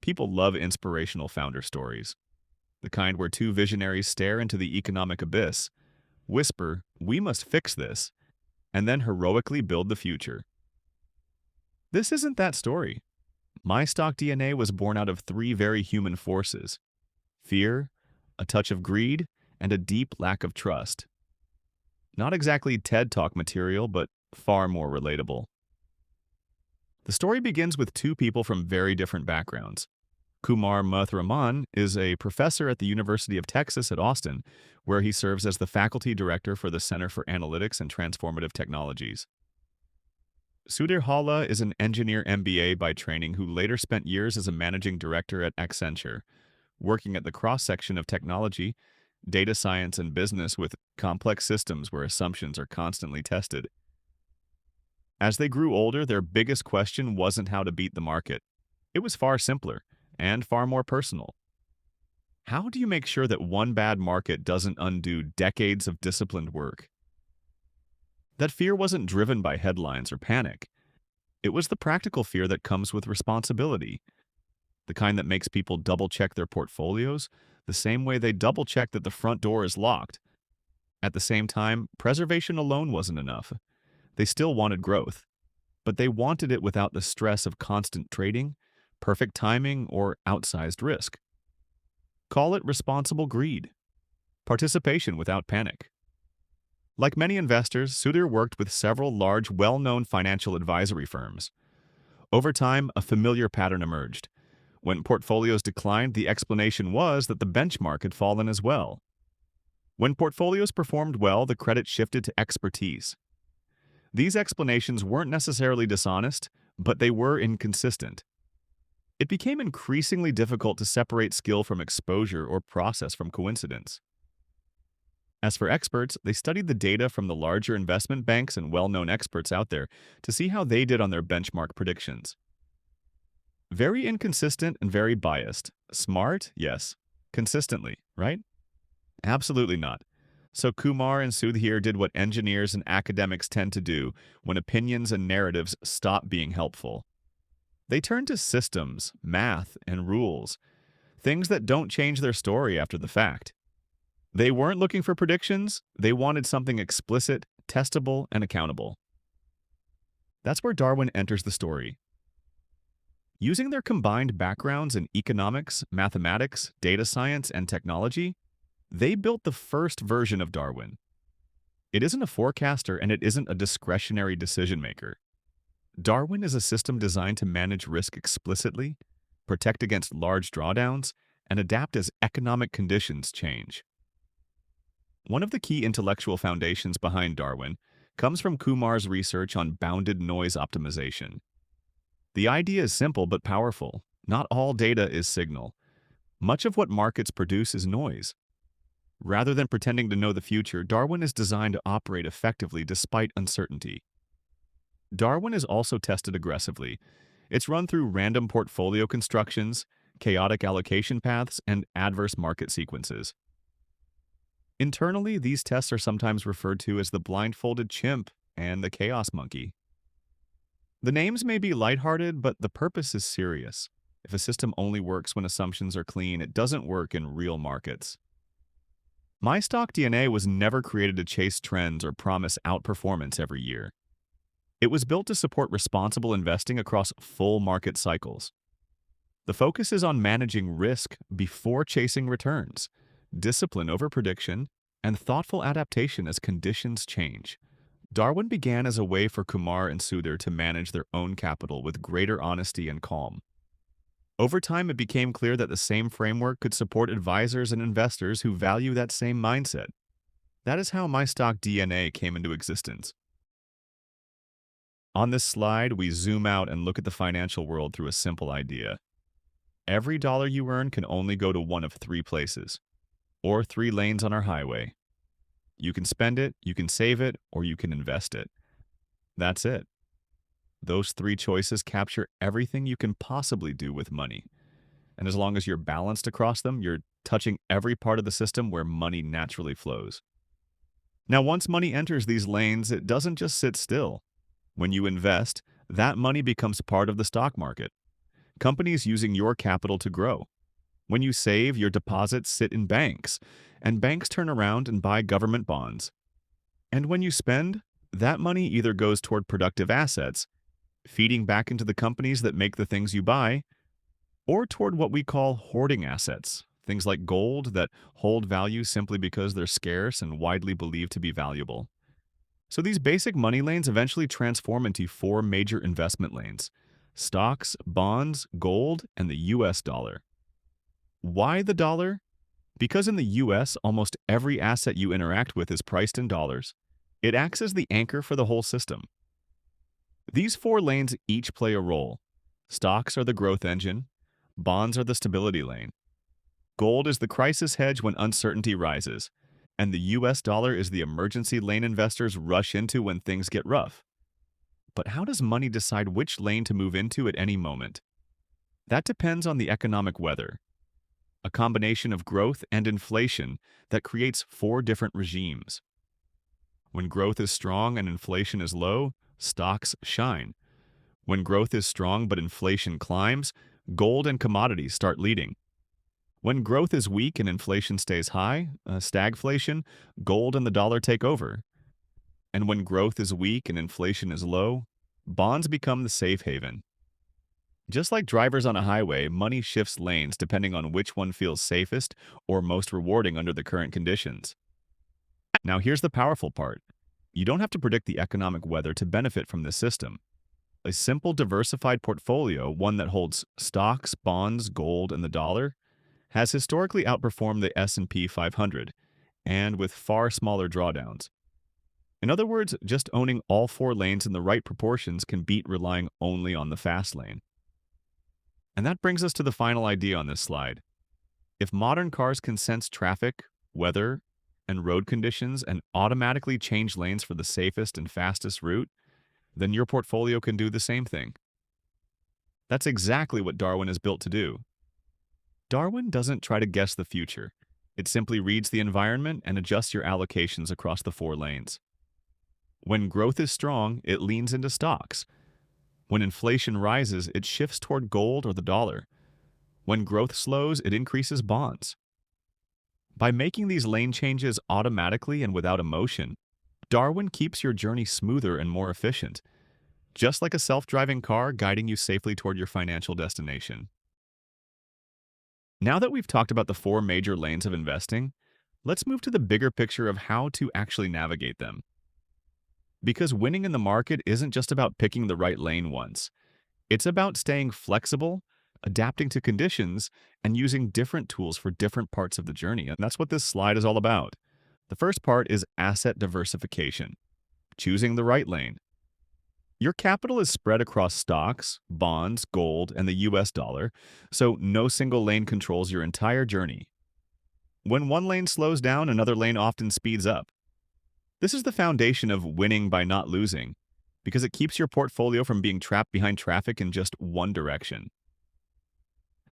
People love inspirational founder stories, the kind where two visionaries stare into the economic abyss, whisper, "We must fix this," and then heroically build the future. This isn't that story. myStockDNA was born out of three very human forces: fear, a touch of greed, and a deep lack of trust. Not exactly TED Talk material, but far more relatable. The story begins with two people from very different backgrounds. Kumar Muthraman is a professor at the University of Texas at Austin, where he serves as the faculty director for the Center for Analytics and Transformative Technologies. Sudhir Halla is an engineer MBA by training who later spent years as a managing director at Accenture, working at the cross-section of technology, data science, and business with complex systems where assumptions are constantly tested. As they grew older, their biggest question wasn't how to beat the market. It was far simpler and far more personal. How do you make sure that one bad market doesn't undo decades of disciplined work? That fear wasn't driven by headlines or panic. It was the practical fear that comes with responsibility, the kind that makes people double-check their portfolios the same way they double-check that the front door is locked. At the same time, preservation alone wasn't enough. They still wanted growth, but they wanted it without the stress of constant trading, perfect timing, or outsized risk. Call it responsible greed. Participation without panic. Like many investors, Sudhir worked with several large, well-known financial advisory firms. Over time, a familiar pattern emerged. When portfolios declined, the explanation was that the benchmark had fallen as well. When portfolios performed well, the credit shifted to expertise. These explanations weren't necessarily dishonest, but they were inconsistent. It became increasingly difficult to separate skill from exposure or process from coincidence. As for experts, they studied the data from the larger investment banks and well-known experts out there to see how they did on their benchmark predictions. Very inconsistent and very biased. Smart? Yes. Consistently, right? Absolutely not. So Kumar and Sudhir did what engineers and academics tend to do when opinions and narratives stop being helpful. They turned to systems, math, and rules, things that don't change their story after the fact. They weren't looking for predictions, they wanted something explicit, testable, and accountable. That's where Darwin enters the story. Using their combined backgrounds in economics, mathematics, data science, and technology, they built the first version of Darwin. It isn't a forecaster and it isn't a discretionary decision maker. Darwin is a system designed to manage risk explicitly, protect against large drawdowns, and adapt as economic conditions change. One of the key intellectual foundations behind Darwin comes from Kumar's research on bounded noise optimization. The idea is simple but powerful. Not all data is signal. Much of what markets produce is noise. Rather than pretending to know the future, Darwin is designed to operate effectively despite uncertainty. Darwin is also tested aggressively. It's run through random portfolio constructions, chaotic allocation paths, and adverse market sequences. Internally, these tests are sometimes referred to as the blindfolded chimp and the chaos monkey. The names may be lighthearted, but the purpose is serious. If a system only works when assumptions are clean, it doesn't work in real markets. myStockDNA was never created to chase trends or promise outperformance every year. It was built to support responsible investing across full market cycles. The focus is on managing risk before chasing returns, discipline over prediction, and thoughtful adaptation as conditions change. Darwin began as a way for Kumar and Sudhir to manage their own capital with greater honesty and calm. Over time, it became clear that the same framework could support advisors and investors who value that same mindset. That is how myStockDNA came into existence. On this slide, we zoom out and look at the financial world through a simple idea. Every dollar you earn can only go to one of three places, or three lanes on our highway. You can spend it, you can save it, or you can invest it. That's it. Those three choices capture everything you can possibly do with money. And as long as you're balanced across them, you're touching every part of the system where money naturally flows. Now, once money enters these lanes, it doesn't just sit still. When you invest, that money becomes part of the stock market. companies using your capital to grow. When you save, your deposits sit in banks, and banks turn around and buy government bonds. And when you spend, that money either goes toward productive assets, feeding back into the companies that make the things you buy, or toward what we call hoarding assets, things like gold that hold value simply because they're scarce and widely believed to be valuable. So these basic money lanes eventually transform into four major investment lanes: stocks, bonds, gold, and the US dollar. Why the dollar? Because in the US, almost every asset you interact with is priced in dollars. It acts as the anchor for the whole system. These four lanes each play a role. Stocks are the growth engine, bonds are the stability lane, gold is the crisis hedge when uncertainty rises, and the US dollar is the emergency lane investors rush into when things get rough. But how does money decide which lane to move into at any moment? That depends on the economic weather, a combination of growth and inflation that creates four different regimes. When growth is strong and inflation is low, stocks shine. When growth is strong but inflation climbs, gold and commodities start leading. When growth is weak and inflation stays high, stagflation, gold and the dollar take over. And when growth is weak and inflation is low, bonds become the safe haven. Just like drivers on a highway, money shifts lanes depending on which one feels safest or most rewarding under the current conditions. Now here's the powerful part. You don't have to predict the economic weather to benefit from this system. A simple diversified portfolio, one that holds stocks, bonds, gold, and the dollar, has historically outperformed the S&P 500, and with far smaller drawdowns. In other words, just owning all four lanes in the right proportions can beat relying only on the fast lane. And that brings us to the final idea on this slide. If modern cars can sense traffic, weather, and road conditions and automatically change lanes for the safest and fastest route, then your portfolio can do the same thing. That's exactly what Darwin is built to do. Darwin doesn't try to guess the future. It simply reads the environment and adjusts your allocations across the four lanes. When growth is strong, it leans into stocks. When inflation rises, it shifts toward gold or the dollar. When growth slows, it increases bonds. By making these lane changes automatically and without emotion, Darwin keeps your journey smoother and more efficient, just like a self-driving car guiding you safely toward your financial destination. Now that we've talked about the four major lanes of investing, let's move to the bigger picture of how to actually navigate them. Because winning in the market isn't just about picking the right lane once. It's about staying flexible, adapting to conditions, and using different tools for different parts of the journey. And that's what this slide is all about. The first part is asset diversification, choosing the right lane. Your capital is spread across stocks, bonds, gold, and the US dollar, so no single lane controls your entire journey. When one lane slows down, another lane often speeds up. This is the foundation of winning by not losing, because it keeps your portfolio from being trapped behind traffic in just one direction.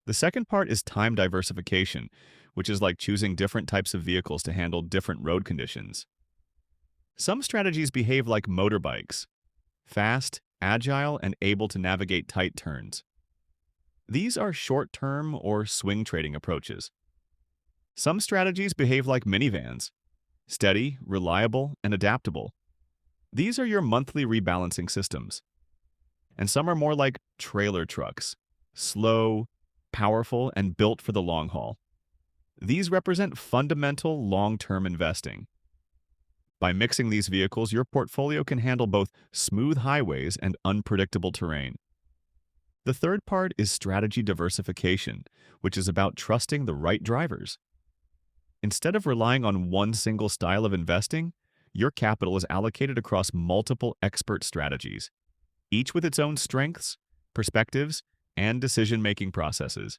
The second part is time diversification, which is like choosing different types of vehicles to handle different road conditions. Some strategies behave like motorbikes, fast, agile, and able to navigate tight turns. These are short-term or swing trading approaches. Some strategies behave like minivans, steady, reliable, and adaptable. These are your monthly rebalancing systems. And some are more like trailer trucks, slow, powerful, and built for the long haul. These represent fundamental long-term investing. By mixing these vehicles, your portfolio can handle both smooth highways and unpredictable terrain. The third part is strategy diversification, which is about trusting the right drivers. Instead of relying on one single style of investing, your capital is allocated across multiple expert strategies, each with its own strengths, perspectives, and decision-making processes.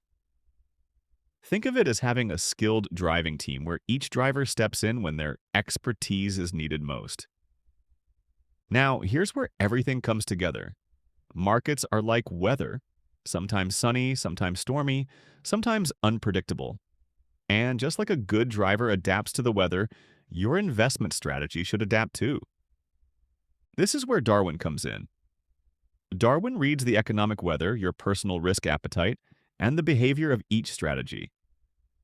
Think of it as having a skilled driving team where each driver steps in when their expertise is needed most. Now, here's where everything comes together. Markets are like weather, sometimes sunny, sometimes stormy, sometimes unpredictable. And just like a good driver adapts to the weather, your investment strategy should adapt too. This is where Darwin comes in. Darwin reads the economic weather, your personal risk appetite, and the behavior of each strategy.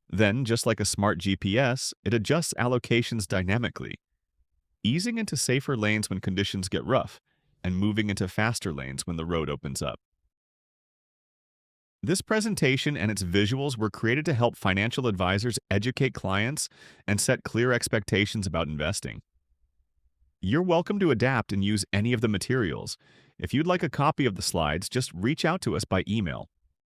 Then, just like a smart GPS, it adjusts allocations dynamically, easing into safer lanes when conditions get rough, and moving into faster lanes when the road opens up. This presentation and its visuals were created to help financial advisors educate clients and set clear expectations about investing. You're welcome to adapt and use any of the materials. If you'd like a copy of the slides, just reach out to us by email.